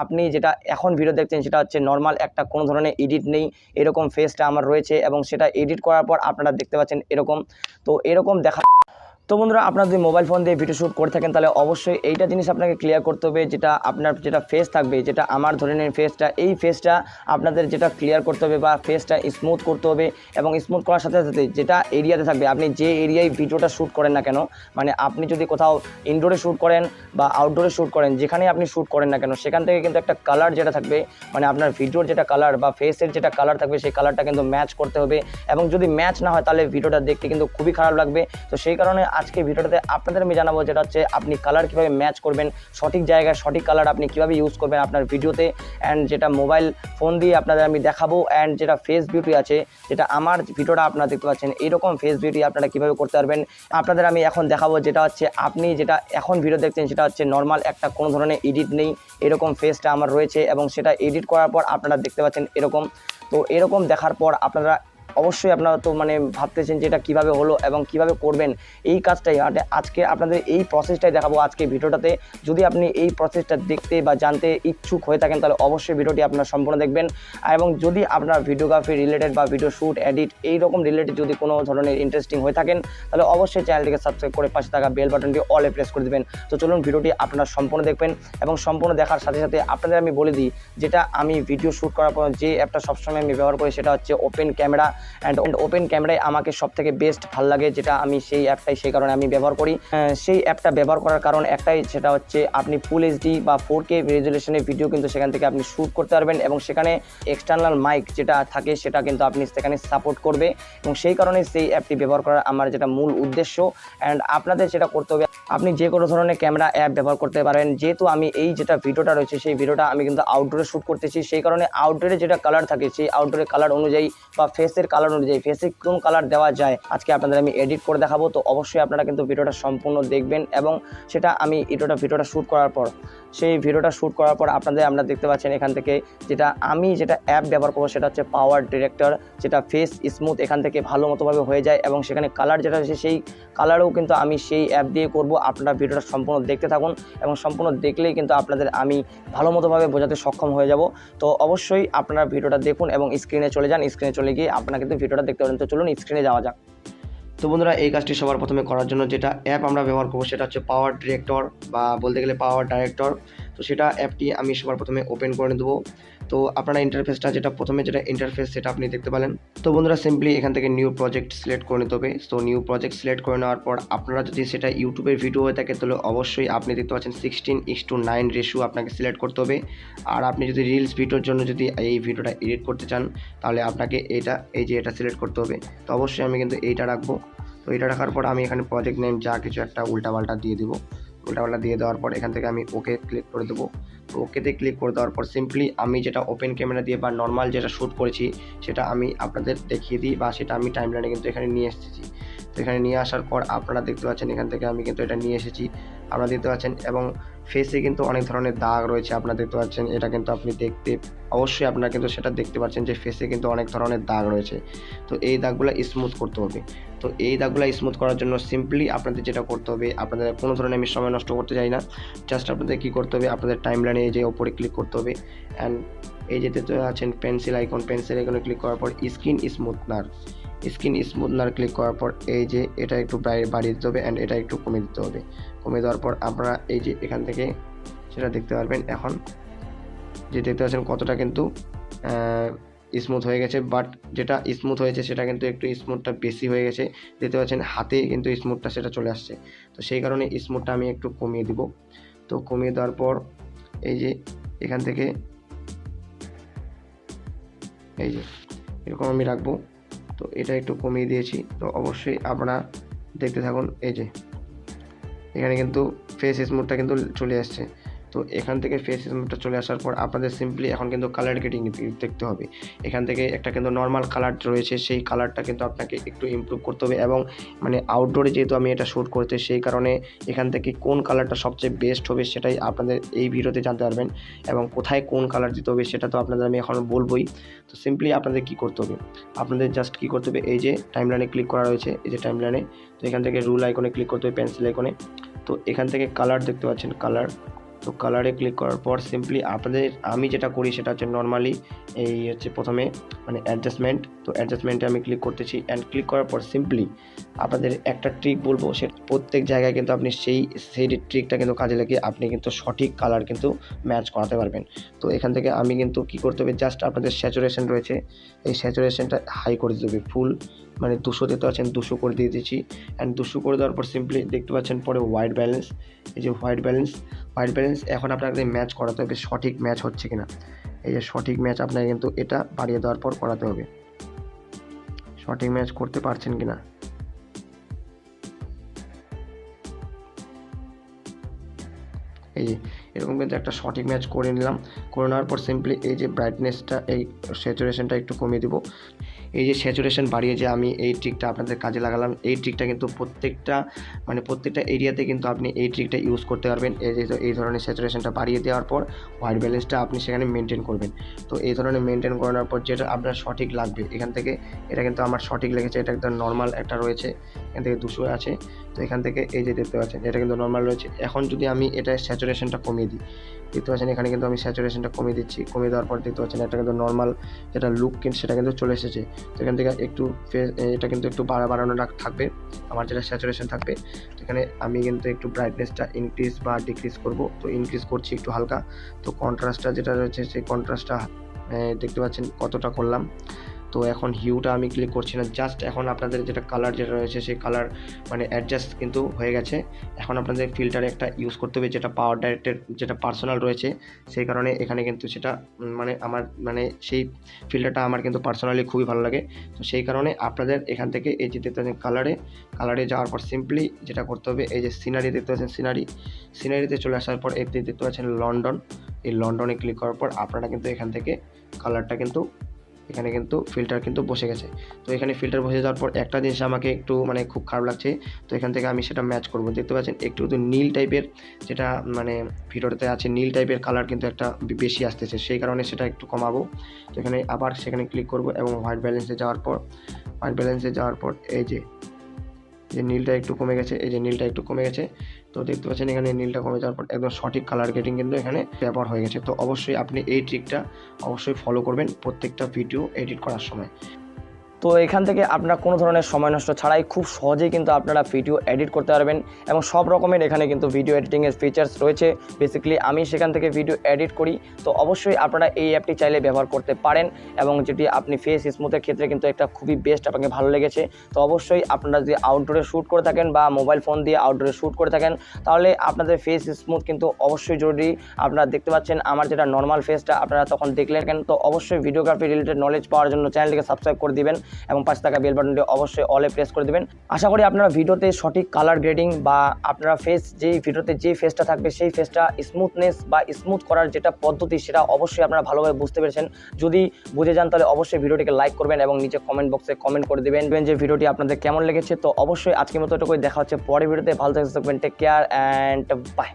আপনি যেটা এখন ভিডিও দেখছেন সেটা হচ্ছে নর্মাল একটা কোনো ধরনের এডিট নেই, এরকম ফেসটা আমার রয়েছে এবং সেটা এডিট করার পর আপনারা দেখতে পাচ্ছেন এরকম। তো এরকম দেখা তো বন্ধুরা, আপনারা যদি মোবাইল ফোন দিয়ে ভিডিও শ্যুট করে থাকেন তাহলে অবশ্যই এইটা জিনিস আপনাকে ক্লিয়ার করতে হবে, যেটা আপনার যেটা ফেস থাকবে, যেটা আমার ধরে নিন ফেসটা, এই ফেসটা আপনাদের যেটা ক্লিয়ার করতে হবে বা ফেসটা স্মুথ করতে হবে। এবং স্মুথ করার সাথে সাথে যেটা এরিয়াতে থাকবে, আপনি যে এরিয়ায় ভিডিওটা শ্যুট করেন না কেন, মানে আপনি যদি কোথাও ইনডোরে শ্যুট করেন বা আউটডোরে শ্যুট করেন, যেখানেই আপনি শ্যুট করেন না কেন, সেখান থেকে কিন্তু একটা কালার যেটা থাকবে, মানে আপনার ভিডিওর যেটা কালার বা ফেসের যেটা কালার থাকবে, সেই কালারটা কিন্তু ম্যাচ করতে হবে। এবং যদি ম্যাচ না হয় তাহলে ভিডিওটা দেখতে কিন্তু খুবই খারাপ লাগবে। তো সেই কারণে আজকে ভিডিওটাতে আপনাদের আমি জানাবো যেটা হচ্ছে আপনি কালার কীভাবে ম্যাচ করবেন, সঠিক জায়গায় সঠিক কালার আপনি কীভাবে ইউজ করবেন আপনার ভিডিওতে। অ্যান্ড যেটা মোবাইল ফোন দিয়ে আপনাদের আমি দেখাবো। অ্যান্ড যেটা ফেস বিউটি আছে, যেটা আমার ভিডিওটা আপনারা দেখতে পাচ্ছেন, এইরকম ফেস বিউটি আপনারা কীভাবে করতে পারবেন আপনাদের আমি এখন দেখাবো। যেটা হচ্ছে আপনি যেটা এখন ভিডিও দেখছেন সেটা হচ্ছে নর্মাল একটা কোনো ধরনের এডিট নেই, এরকম ফেসটা আমার রয়েছে এবং সেটা এডিট করার পর আপনারা দেখতে পাচ্ছেন এরকম। তো এরকম দেখার পর আপনারা অবশ্যই আপনারা তো মানে ভাবতেছেন যে এটা কীভাবে হলো এবং কিভাবে করবেন এই কাজটাই। আজকে আপনাদের এই প্রসেসটাই দেখাবো আজকে ভিডিওটাতে। যদি আপনি এই প্রসেসটা দেখতে বা জানতে ইচ্ছুক হয়ে থাকেন তাহলে অবশ্যই ভিডিওটি আপনারা সম্পূর্ণ দেখবেন। এবং যদি আপনার ভিডিওগ্রাফি রিলেটেড বা ভিডিও শ্যুট এডিট এইরকম রিলেটেড যদি কোনো ধরনের ইন্টারেস্টিং হয়ে থাকেন তাহলে অবশ্যই চ্যানেলটিকে সাবস্ক্রাইব করে পাশে থাকা বেল বাটনটি অলে প্রেস করে দেবেন। তো চলুন ভিডিওটি আপনারা সম্পূর্ণ দেখবেন এবং সম্পূর্ণ দেখার সাথে সাথে আপনাদের আমি বলে দিই, যেটা আমি ভিডিও শ্যুট করার পর যে অ্যাপটা সবসময় আমি ব্যবহার করি সেটা হচ্ছে ওপেন ক্যামেরা। অ্যান্ড ওপেন ক্যামেরায় আমাকে সবথেকে বেস্ট ভালো লাগে, যেটা আমি সেই অ্যাপটাই সেই কারণে আমি ব্যবহার করি। সেই অ্যাপটা ব্যবহার করার কারণ একটাই, সেটা হচ্ছে আপনি ফুল এইচডি বা 4K রেজুলেশনের ভিডিও কিন্তু সেখান থেকে আপনি শ্যুট করতে পারবেন এবং সেখানে এক্সটার্নাল মাইক যেটা থাকে সেটা কিন্তু আপনি সেখানে সাপোর্ট করবে এবং সেই কারণে সেই অ্যাপটি ব্যবহার করার আমার যেটা মূল উদ্দেশ্য। অ্যান্ড আপনাদের যেটা করতে হবে, আপনি যে কোনো ধরনের ক্যামেরা অ্যাপ ব্যবহার করতে পারেন। যেহেতু আমি এই যেটা ভিডিওটা রয়েছে সেই ভিডিওটা আমি কিন্তু আউটডোরে শ্যুট করতেছি, সেই কারণে আউটডোরে যেটা কালার থাকে সেই আউটডোরের কালার অনুযায়ী বা ফেসের কালার অনুযায়ী ফেসে কোন কালার দেওয়া যায় আজকে আপনাদের আমি এডিট করে দেখাবো। তো অবশ্যই আপনারা কিন্তু ভিডিওটা সম্পূর্ণ দেখবেন এবং সেটা আমি ভিডিওটা শ্যুট করার পর আপনারা দেখতে পাচ্ছেন এখান থেকে যেটা আমি যেটা অ্যাপ ব্যবহার করবো সেটা হচ্ছে পাওয়ার ডিরেক্টর, যেটা ফেস স্মুথ এখান থেকে ভালো মতোভাবে হয়ে যায় এবং সেখানে কালার যেটা আছে সেই কালারও কিন্তু আমি সেই অ্যাপ দিয়ে করব। আপনারা ভিডিওটা সম্পূর্ণ দেখতে থাকুন এবং সম্পূর্ণ দেখলেই কিন্তু আপনাদের আমি ভালো মতোভাবে বোঝাতে সক্ষম হয়ে যাব। তো অবশ্যই আপনারা ভিডিওটা দেখুন এবং স্ক্রিনে চলে যান, স্ক্রিনে চলে গিয়ে আপনারা কিন্তু ভিডিওটা দেখতে পারেন। তো চলুন স্ক্রিনে যাওয়া যাক। তো বন্ধুরা, এই কাজটি সবার প্রথমে করার জন্য যেটা অ্যাপ আমরা ব্যবহার করবো সেটা হচ্ছে পাওয়ার ডিরেক্টর বা বলতে গেলে পাওয়ার ডাইরেক্টর। তো সেটা অ্যাপটি আমি সবার প্রথমে ওপেন করে দেবো। তো আপনারা ইন্টারফেসটা যেটা ইন্টারফেস সেটা আপনি দেখতে পেলেন। তো বন্ধুরা, সিম্পলি এখান থেকে নিউ প্রজেক্ট সিলেক্ট করে নিতে হবে। তো নিউ প্রজেক্ট সিলেক্ট করে নেওয়ার পর আপনারা যদি সেটা ইউটিউবের ভিডিও হয়ে থাকে তাহলে অবশ্যই আপনি দেখতে পাচ্ছেন 16:9 রেশিও আপনাকে সিলেক্ট করতে হবে। আর আপনি যদি রিলস ভিডিওর জন্য যদি এই ভিডিওটা এডিট করতে চান তাহলে আপনাকে এটা সিলেক্ট করতে হবে। তো অবশ্যই আমি কিন্তু এইটা রাখবো। তো এটা রাখার পর আমি এখানে প্রজেক্ট নেম যা কিছু একটা উল্টাপাল্টা দিয়ে দেবো। উল্টাপাল্টা দিয়ে দেওয়ার পর এখান থেকে আমি ওকে ক্লিক করে দেবো। তো ওকেতে ক্লিক করে দেওয়ার পর সিম্পলি আমি যেটা ওপেন ক্যামেরা দিয়ে বা নর্মাল যেটা শ্যুট করেছি সেটা আমি আপনাদের দেখিয়ে দিই বা সেটা আমি টাইমলাইনে কিন্তু এখানে নিয়ে এসেছি। তো এখানে নিয়ে আসার পর আপনারা দেখতে পাচ্ছেন এখান থেকে আমি কিন্তু এটা নিয়ে এসেছি, আপনারা দেখতে পাচ্ছেন। এবং ফেসে কিন্তু অনেক ধরনের দাগ রয়েছে, আপনারা দেখতে পাচ্ছেন। এটা কিন্তু আপনি অবশ্যই আপনারা কিন্তু সেটা দেখতে পাচ্ছেন যে ফেসে কিন্তু অনেক ধরনের দাগ রয়েছে। তো এই দাগগুলো স্মুথ করতে হবে। তো এই দাগগুলো স্মুথ করার জন্য সিম্পলি আপনাদের যেটা করতে হবে, আপনাদের কোনো ধরনের আমি সময় নষ্ট করতে চাই না, জাস্ট আপনাদের কী করতে হবে, আপনাদের টাইমলাইনে এই যে ওপরে ক্লিক করতে হবে। অ্যান্ড এই যেতে আছেন পেন্সিল আইকনে ক্লিক করার পর স্কিন স্মুথনার ক্লিক করার পর এই যে এটা একটু বাড়িয়ে দিতে হবে অ্যান্ড এটা একটু কমে দিতে হবে। কমে দেওয়ার পর আপনারা এই যে এখান থেকে সেটা দেখতে পারবেন। এখন যে দেখতে পাচ্ছেন কতটা কিন্তু স্মুথ হয়ে গেছে, বাট যেটা স্মুথ হয়েছে সেটা কিন্তু একটু স্মুথটা বেশি হয়ে গেছে। দেখতে পাচ্ছেন হাতে কিন্তু স্মুথটা সেটা চলে আসছে। তো সেই কারণে স্মুথটা আমি একটু কমিয়ে দিব। তো কমিয়ে দেওয়ার পর এই যে এখান থেকে এই যে এরকম আমি রাখবো। তো এটা একটু কমিয়ে দিয়েছি। তো অবশ্যই আপনারা দেখতে থাকুন। এই যে এখানে কিন্তু ফেস স্মুথটা কিন্তু চলে আসছে। তো এখান থেকে ফেস স্মুথটা চলে আসার পর আপনাদের সিম্পলি এখন কিন্তু কালার গ্রেডিং দেখতে হবে। এখান থেকে একটা কিন্তু নর্মাল কালার রয়েছে, সেই কালারটা কিন্তু আপনাকে একটু ইমপ্রুভ করতে হবে। এবং মানে আউটডোরে যেহেতু আমি এটা শ্যুট করতে, সেই কারণে এখান থেকে কোন কালারটা সবচেয়ে বেস্ট হবে সেটাই আপনাদের এই ভিডিওতে জানতে পারবেন। এবং কোথায় কোন কালার দিতে হবে সেটা তো আপনাদের আমি এখন বলবোই। তো সিম্পলি আপনাদের কী করতে হবে, আপনাদের জাস্ট কী করতে হবে, এই যে টাইমলাইনে ক্লিক করা রয়েছে, এই যে টাইমলাইনে, তো এখান থেকে রুল আইকনে ক্লিক করতে হবে, পেন্সিল আইকনে। তো এখান থেকে কালার দেখতে পাচ্ছেন, কালার তো কালারে ক্লিক করার পর সিম্পলি আমি যেটা করি সেটা হচ্ছে নর্মালি এই হচ্ছে প্রথমে মানে অ্যাডজাস্টমেন্ট, তো অ্যাডজাস্টমেন্টে আমি ক্লিক করতেছি। অ্যান্ড ক্লিক করার পর সিম্পলি আপনাদের একটা ট্রিক বলবো, সে প্রত্যেক জায়গায় কিন্তু আপনি সেই ট্রিকটা কিন্তু কাজে লাগিয়ে আপনি কিন্তু সঠিক কালার কিন্তু ম্যাচ করাতে পারবেন। তো এখান থেকে আমি কিন্তু কী করতে হবে, জাস্ট আপনাদের স্যাচুরেশন রয়েছে, এই স্যাচুরেশনটা হাই করে দিতে হবে, ফুল মানে 200 দিতে পারছেন 200 করে দিয়ে দিয়েছি। অ্যান্ড 200 করে দেওয়ার পর সিম্পলি দেখতে পাচ্ছেন পরে হোয়াইট ব্যালেন্স, এই যে হোয়াইট ব্যালেন্স এখন আপনাকে ম্যাচ করাতে হবে সঠিক ম্যাচ হচ্ছে কিনা। এই যে সঠিক ম্যাচ আপনাকে কিন্তু এটা বাড়িয়ে দেওয়ার পর করাতে হবে, সঠিক ম্যাচ করতে পারছেন কিনা। এই যে এরকম কিন্তু একটা সঠিক ম্যাচ করে নিলাম। করে নেওয়ার পর সিম্পলি এই যে ব্রাইটনেসটা, এই স্যাচুরেশনটা একটু কমিয়ে দেবো। এই যে স্যাচুরেশন বাড়িয়ে যে আমি এই ট্রিকটা আপনাদের কাজে লাগালাম, এই ট্রিকটা কিন্তু প্রত্যেকটা এরিয়াতে কিন্তু আপনি এই ট্রিকটা ইউজ করতে পারবেন। এই ধরনের স্যাচুরেশনটা বাড়িয়ে দেওয়ার পর হোয়াইট ব্যালেন্সটা আপনি সেখানে মেনটেন করবেন। তো এই ধরনের মেনটেন করানোর পর যেটা আপনার সঠিক লাগবে, এখান থেকে এটা কিন্তু আমার সঠিক লেগেছে, এটা একদম নর্মাল একটা রয়েছে, এখান থেকে 200 আছে। তো এখান থেকে এই যে দেখতে পাচ্ছেন এটা কিন্তু নর্মাল রয়েছে। এখন যদি আমি এটা স্যাচুরেশনটা কমিয়ে দিই, দেখতে পাচ্ছেন এখানে কিন্তু আমি স্যাচুরেশনটা কমিয়ে দিচ্ছি। কমিয়ে দেওয়ার পর দেখতে পাচ্ছেন এটা কিন্তু নর্মাল যেটা লুক কিন্তু সেটা কিন্তু চলে এসেছে। তো এখান থেকে একটু এটা কিন্তু একটু বাড়ানো থাকবে, আমার যেটা স্যাচুরেশন থাকবে। তো এখানে আমি কিন্তু একটু ব্রাইটনেসটা ইনক্রিজ বা ডিক্রিজ করব। তো ইনক্রিজ করছি একটু হালকা। তো কন্ট্রাস্টটা যেটা রয়েছে সেই কন্ট্রাস্টটা দেখতে পাচ্ছেন কতটা করলাম। তো এখন হিউটা আমি ক্লিক করছি না, জাস্ট এখন আপনাদের যেটা কালার যেটা রয়েছে সেই কালার মানে অ্যাডজাস্ট কিন্তু হয়ে গেছে। এখন আপনাদের ফিল্টারে একটা ইউজ করতে হবে, যেটা পাওয়ার ডাইরেক্টের যেটা পার্সোনাল রয়েছে, সেই কারণে এখানে কিন্তু সেটা আমার সেই ফিল্টারটা আমার কিন্তু পার্সোনালি খুবই ভালো লাগে। তো সেই কারণে আপনাদের এখান থেকে এই যে দেখতে পাচ্ছেন কালারে যাওয়ার পর সিম্পলি যেটা করতে হবে, এই যে সিনারি দেখতে পাচ্ছেন, সিনারিতে চলে আসার পর এতে দেখতে পাচ্ছেন লন্ডন, এই লন্ডনে ক্লিক করার পর আপনারা কিন্তু এখান থেকে কালারটা কিন্তু এখানে কিন্তু ফিল্টার কিন্তু বসে গেছে। তো এখানে ফিল্টার বসে যাওয়ার পর একটা জিনিস আমাকে একটু খুব খারাপ লাগছে। তো এখান থেকে আমি সেটা ম্যাচ করব। দেখতে পাচ্ছেন একটু নীল টাইপের যেটা ভিডিওতে আছে, নীল টাইপের কালার কিন্তু একটা বেশি আসতেছে, সেই কারণে সেটা একটু কমাবো। তো এখানে আবার সেখানে ক্লিক করব এবং হোয়াইট ব্যালেন্সে যাওয়ার পর এই যে নীলটা একটু কমে গেছে, এই যে নীলটা একটু কমে গেছে। তো দেখতে পাচ্ছেন এখানে নীলটা কমে যাওয়ার পর একদম সঠিক কালার গ্রেডিং কিন্তু এখানে ব্যবহার হয়ে গেছে। তো অবশ্যই আপনি এই ট্রিকটা অবশ্যই ফলো করবেন প্রত্যেকটা ভিডিও এডিট করার সময়। তো এখান থেকে আপনার কোনো ধরনের সময় নষ্ট ছাড়াই খুব সহজেই কিন্তু আপনারা ভিডিও এডিট করতে পারবেন এবং সব রকমের এখানে কিন্তু ভিডিও এডিটিংয়ের ফিচার্স রয়েছে। বেসিক্যালি আমি সেখান থেকে ভিডিও এডিট করি। তো অবশ্যই আপনারা এই অ্যাপটি চাইলে ব্যবহার করতে পারেন এবং যেটি আপনি ফেস স্মুথের ক্ষেত্রে কিন্তু একটা খুবই বেস্ট, আপনাকে ভালো লেগেছে। তো অবশ্যই আপনারা যদি আউটডোরে শ্যুট করে থাকেন বা মোবাইল ফোন দিয়ে আউটডোরে শ্যুট করে থাকেন, তাহলে আপনাদের ফেস স্মুথ কিন্তু অবশ্যই জরুরি। আপনারা দেখতে পাচ্ছেন আমার যেটা নর্মাল ফেসটা আপনারা তখন দেখলেন কেন। তো অবশ্যই ভিডিওগ্রাফি রিলেটেড নলেজ পাওয়ার জন্য চ্যানেলটিকে সাবস্ক্রাইব করে দিবেন এবং পাশে থাকা বেল বাটনটি অবশ্যই অলে প্রেস করে দেবেন। আশা করি আপনারা ভিডিওতে সঠিক কালার গ্রেডিং বা আপনারা ভিডিওতে যে ফেসটা থাকবে সেই ফেসটা স্মুথনেস বা স্মুথ করার যেটা পদ্ধতি সেটা অবশ্যই আপনারা ভালোভাবে বুঝতে পেরেছেন। যদি বুঝে যান তাহলে অবশ্যই ভিডিওটিকে লাইক করবেন এবং নিচে কমেন্ট বক্সে কমেন্ট করে দেবেন যে ভিডিওটি আপনাদের কেমন লেগেছে। তো অবশ্যই আজকের মতো এটুকুই, দেখা হচ্ছে পরের ভিডিওতে। ভালো থাকবেন, টেক কেয়ার অ্যান্ড বাই।